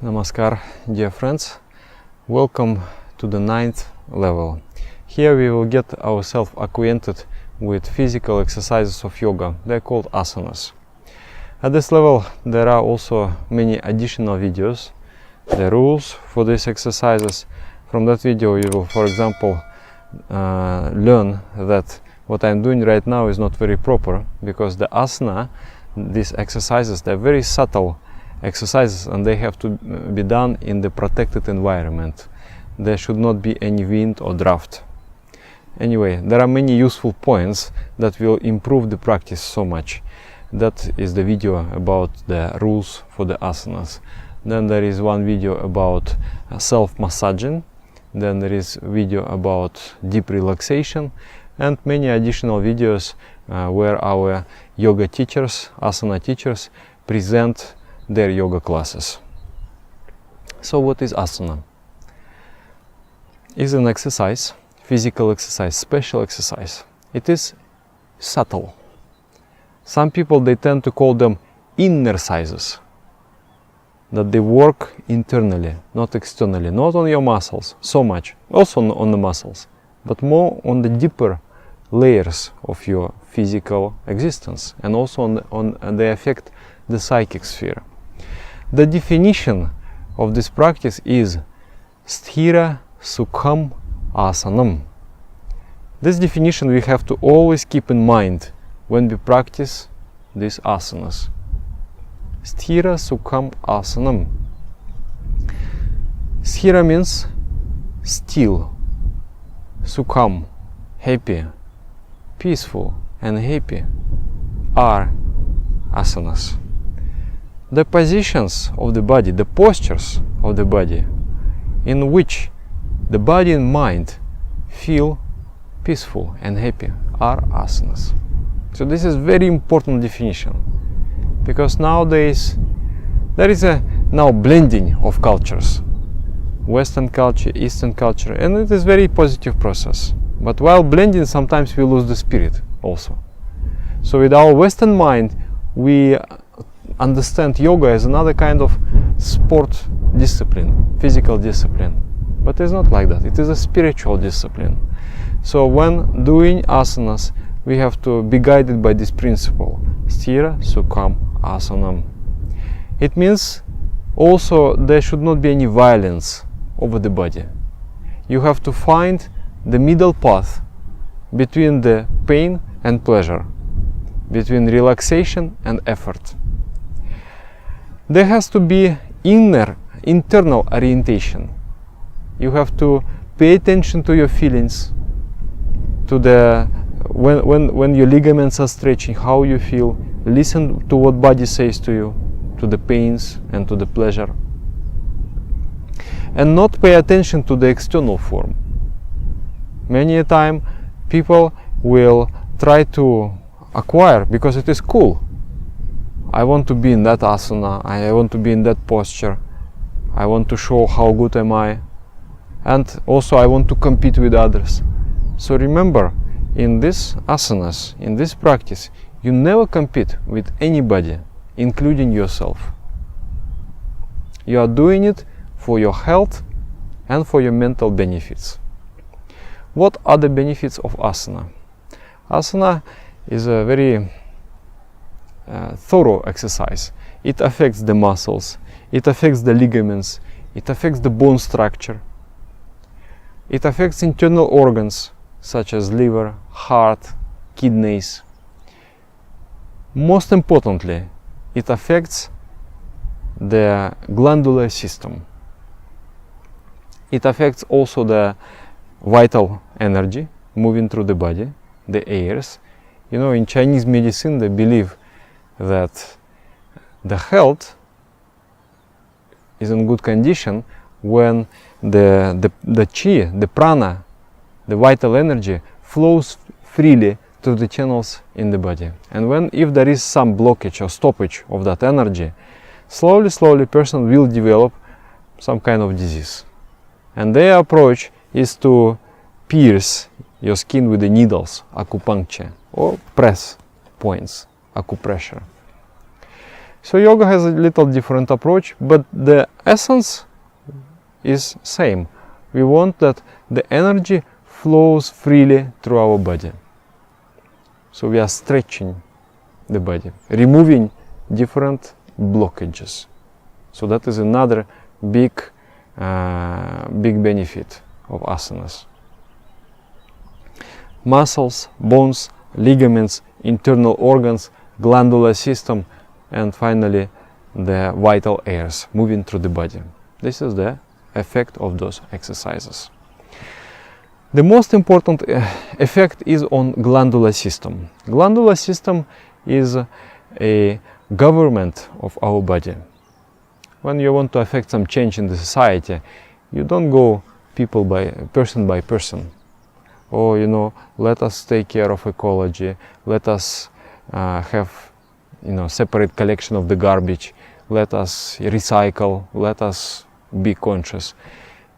Namaskar, dear friends. Welcome to the 9th level. Here we will get ourselves acquainted with physical exercises of yoga. They're called asanas. At this level there are also many additional videos, the rules for these exercises. From that video you will, for example, learn that what I'm doing right now is not very proper, because the asana, these exercises, they're very subtle exercises and they have to be done in the protected environment. There should not be any wind or draft. Anyway, there are many useful points that will improve the practice so much. That is the video about the rules for the asanas. Then there is one video about self-massaging. Then there is video about deep relaxation, and many additional videos where our yoga teachers, asana teachers, present their yoga classes. So what is asana? It's an exercise, physical exercise, special exercise. It is subtle. Some people, they tend to call them inner sizes, that they work internally, not externally, not on your muscles so much, also on the muscles, but more on the deeper layers of your physical existence, and also they affect the psychic sphere. The definition of this practice is Sthira Sukham Asanam. This definition we have to always keep in mind when we practice these asanas. Sthira Sukham Asanam. Sthira means still, Sukham, happy, peaceful and happy are asanas. The positions of the body, the postures of the body, in which the body and mind feel peaceful and happy, are asanas. So this is very important definition, because nowadays there is a blending of cultures, Western culture, Eastern culture, and it is very positive process. But while blending, sometimes we lose the spirit also. So with our Western mind, we understand yoga as another kind of sport discipline, physical discipline. But it's not like that. It is a spiritual discipline. So when doing asanas, we have to be guided by this principle, Sthira Sukham Asanam. It means also there should not be any violence over the body. You have to find the middle path between the pain and pleasure, between relaxation and effort. There has to be internal orientation. You have to pay attention to your feelings, to the when your ligaments are stretching, how you feel. Listen to what body says to you, to the pains and to the pleasure, and not pay attention to the external form. Many a time people will try to acquire, because it is cool. I want to be in that asana, I want to be in that posture, I want to show how good am I, and also I want to compete with others. So remember, in these asanas, in this practice, you never compete with anybody, including yourself. You are doing it for your health and for your mental benefits. What are the benefits of asana? Asana is a very thorough exercise. It affects the muscles, it affects the ligaments, it affects the bone structure, it affects internal organs such as liver, heart, kidneys. Most importantly, it affects the glandular system. It affects also the vital energy moving through the body, the airs. You know, in Chinese medicine they believe that the health is in good condition when the chi, the prana, the vital energy flows freely through the channels in the body. And if there is some blockage or stoppage of that energy, slowly person will develop some kind of disease. And their approach is to pierce your skin with the needles, acupuncture, or press points, acupressure. So yoga has a little different approach, but the essence is same. We want that the energy flows freely through our body. So we are stretching the body, removing different blockages. So that is another big benefit of asanas. Muscles, bones, ligaments, internal organs, glandular system, and finally the vital airs moving through the body. This is the effect of those exercises. The most important effect is on glandular system. Glandular system is a government of our body. When you want to affect some change in the society, you don't go person by person. Or, let us take care of ecology, let us have, separate collection of the garbage, let us recycle, let us be conscious.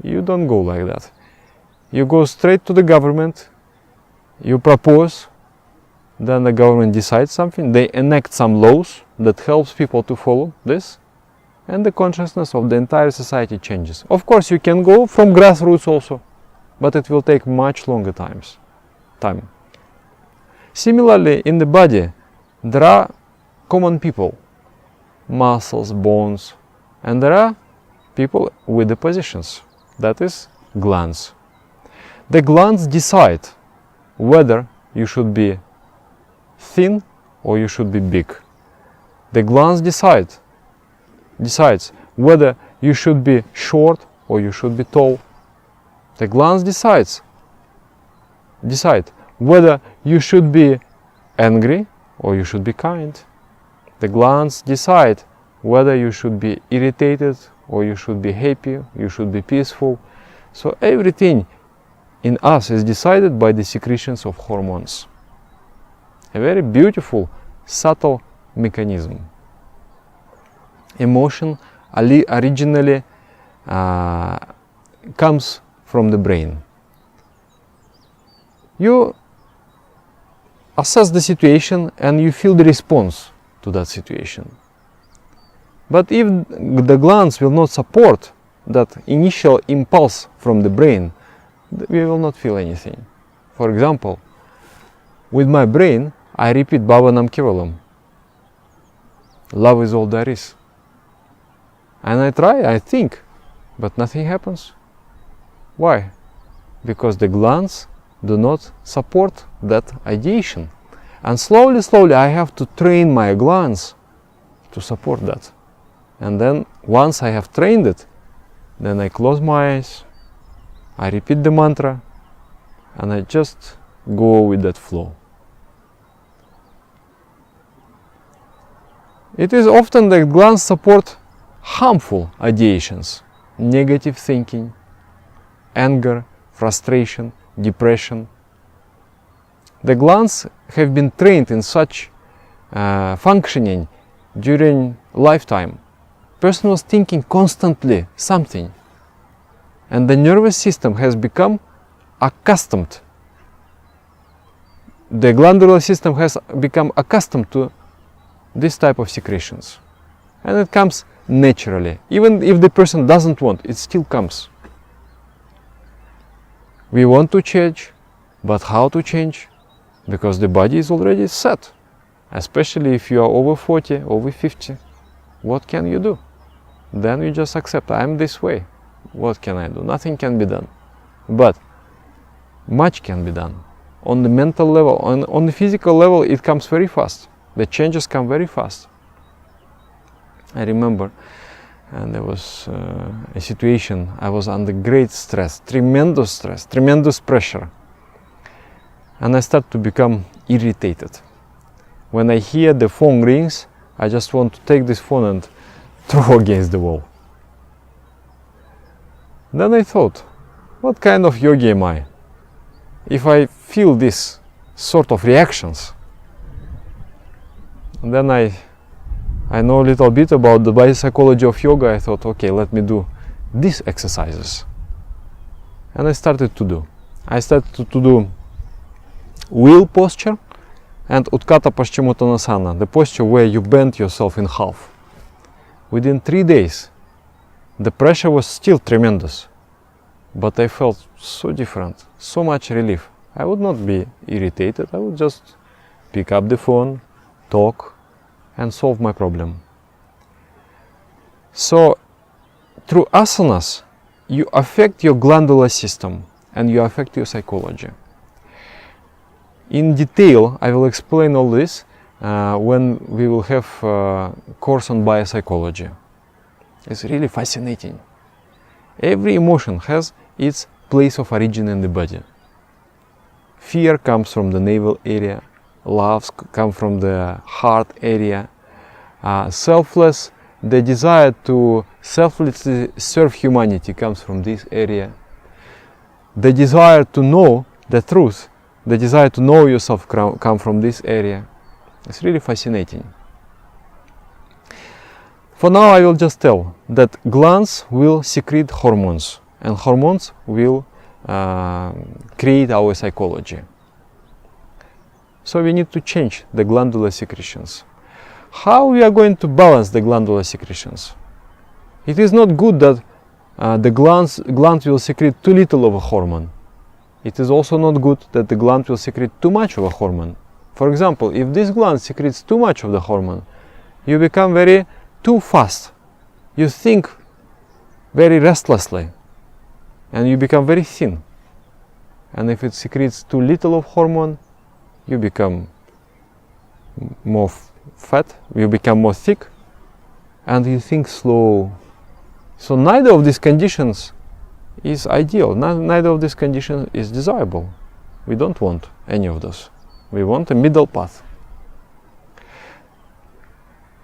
You don't go like that. You go straight to the government, you propose, then the government decides something, they enact some laws that helps people to follow this, and the consciousness of the entire society changes. Of course, you can go from grassroots also, but it will take much longer time. Similarly, in the body, there are common people, muscles, bones, and there are people with the positions, that is glands. The glands decide whether you should be thin or you should be big. The glands decides whether you should be short or you should be tall. The glands decide whether you should be angry or you should be kind. The glands decide whether you should be irritated or you should be happy, you should be peaceful. So everything in us is decided by the secretions of hormones. A very beautiful, subtle mechanism. Emotion originally comes from the brain. You assess the situation and you feel the response to that situation. But if the glands will not support that initial impulse from the brain, we will not feel anything. For example, with my brain, I repeat Bhavanam Kevalam. Love is all there is. And I think, but nothing happens. Why? Because the glands do not support that ideation. And slowly I have to train my glands to support that. And then once I have trained it, then I close my eyes, I repeat the mantra, and I just go with that flow. It is often that glands support harmful ideations, negative thinking, anger, frustration, depression. The glands have been trained in such functioning during lifetime. Person was thinking constantly something, and the nervous system has become accustomed. The glandular system has become accustomed to this type of secretions, and it comes naturally. Even if the person doesn't want, it still comes. We want to change, but how to change? Because the body is already set. Especially if you are over 40, over 50, what can you do? Then you just accept, I am this way. What can I do? Nothing can be done. But much can be done. On the mental level, on the physical level, it comes very fast. The changes come very fast. I remember, and there was a situation, I was under great stress, tremendous pressure. And I start to become irritated. When I hear the phone rings, I just want to take this phone and throw against the wall. Then I thought, what kind of yogi am I? If I feel this sort of reactions. And then I know a little bit about the biopsychology of yoga. I thought, okay, let me do these exercises. And I started to do. I started to do wheel posture and Utthata Paschimottanasana, the posture where you bend yourself in half. within 3 days, the pressure was still tremendous, but I felt so different, so much relief. I would not be irritated, I would just pick up the phone, talk, and solve my problem. So, through asanas, you affect your glandular system and you affect your psychology. In detail, I will explain all this when we will have a course on biopsychology. It's really fascinating. Every emotion has its place of origin in the body. Fear comes from the navel area, love comes from the heart area, selfless, the desire to selflessly serve humanity comes from this area. The desire to know the truth, the desire to know yourself comes from this area. It's really fascinating. For now I will just tell that glands will secrete hormones, and hormones will create our psychology. So we need to change the glandular secretions. How we are going to balance the glandular secretions? It is not good that the gland will secrete too little of a hormone. It is also not good that the gland will secrete too much of a hormone. For example, if this gland secretes too much of the hormone, you become too fast. You think very restlessly and you become very thin. And if it secretes too little of hormone, you become more fat, you become more thick, and you think slow. So neither of these conditions is ideal, neither of these conditions is desirable. We don't want any of those. We want a middle path.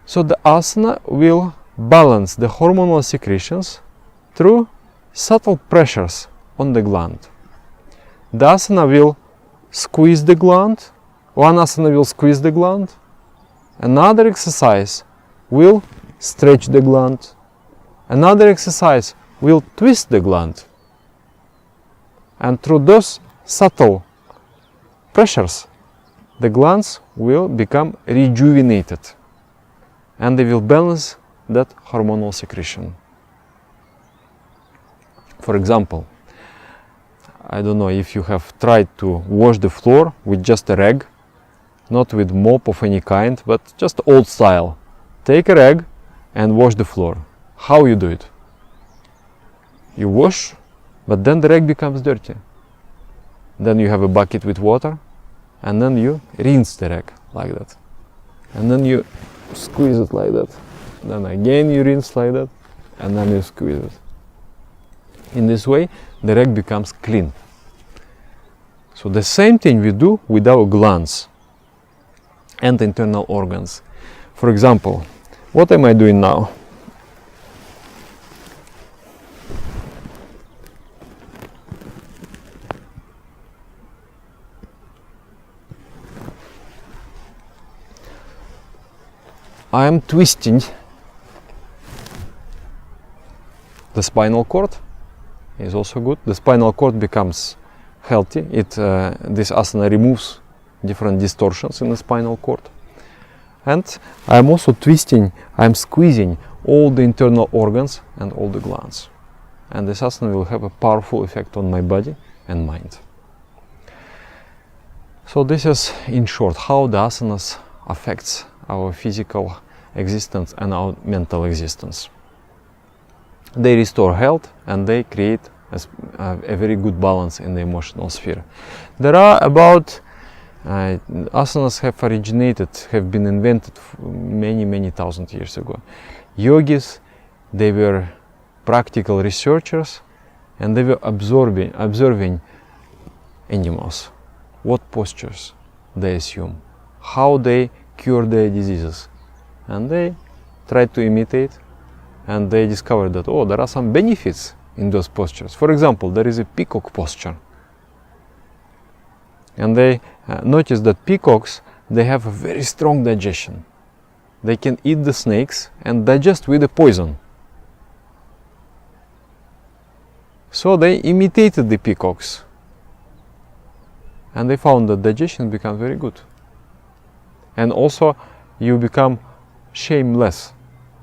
So the asana will balance the hormonal secretions through subtle pressures on the gland. The asana will squeeze the gland, one asana will squeeze the gland, another exercise will stretch the gland, another exercise will twist the gland. And through those subtle pressures, the glands will become rejuvenated and they will balance that hormonal secretion. For example, I don't know if you have tried to wash the floor with just a rag, not with mop of any kind, but just old style. Take a rag and wash the floor. How you do it? You wash, but then the rag becomes dirty. Then you have a bucket with water, and then you rinse the rag like that. And then you squeeze it like that. Then again you rinse like that, and then you squeeze it. In this way, the rag becomes clean. So the same thing we do with our glands and internal organs. For example, what am I doing now? I am twisting the spinal cord. Is also good. The spinal cord becomes healthy. This asana removes different distortions in the spinal cord. And I'm also twisting, I'm squeezing all the internal organs and all the glands. And this asana will have a powerful effect on my body and mind. So this is, in short, how the asanas affects our physical existence and our mental existence. They restore health and they create a very good balance in the emotional sphere. There are about asanas have been invented many thousand years ago. Yogis, they were practical researchers and they were observing animals, what postures they assume, how they cure their diseases, and they tried to imitate. And they discovered that, there are some benefits in those postures. For example, there is a peacock posture. And they noticed that peacocks, they have a very strong digestion. They can eat the snakes and digest with the poison. So they imitated the peacocks. And they found that digestion becomes very good. And also, you become shameless.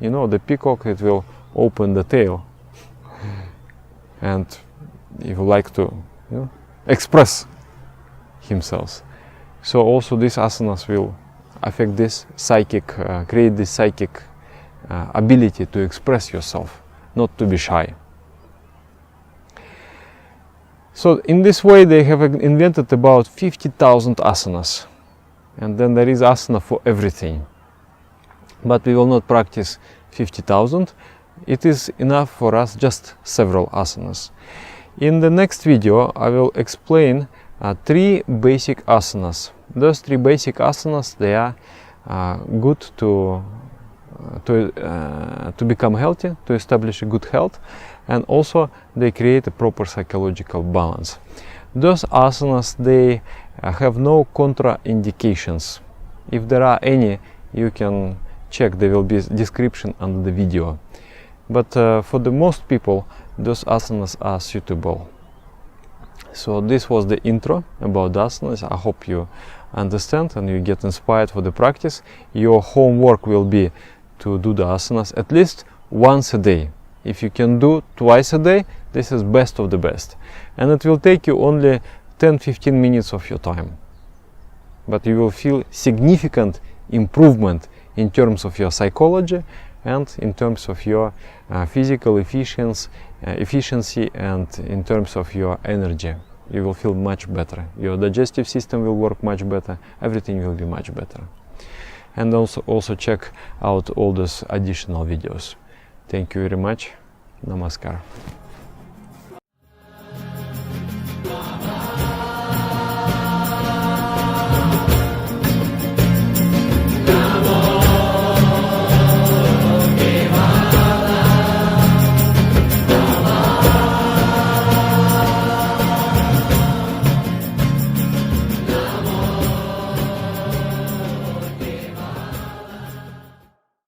you know, the peacock, it will open the tail, and he would like to, you know, express himself. So also these asanas will affect this psychic, create this psychic ability to express yourself, not to be shy. So in this way they have invented about 50,000 asanas, and then there is asana for everything. But we will not practice 50,000. It is enough for us just several asanas. In the next video I will explain 3 basic asanas. Those 3 basic asanas, they are good to become healthy, to establish a good health, and also they create a proper psychological balance. Those asanas, they have no contraindications. If there are any, you can check, there will be description under the video. But for the most people, those asanas are suitable. So this was the intro about asanas. I hope you understand and you get inspired for the practice. Your homework will be to do the asanas at least once a day. If you can do twice a day, this is best of the best. And it will take you only 10-15 minutes of your time. But you will feel significant improvement in terms of your psychology and in terms of your physical efficiency and in terms of your energy. You will feel much better. Your digestive system will work much better. Everything will be much better. And also check out all those additional videos. Thank you very much. Namaskar.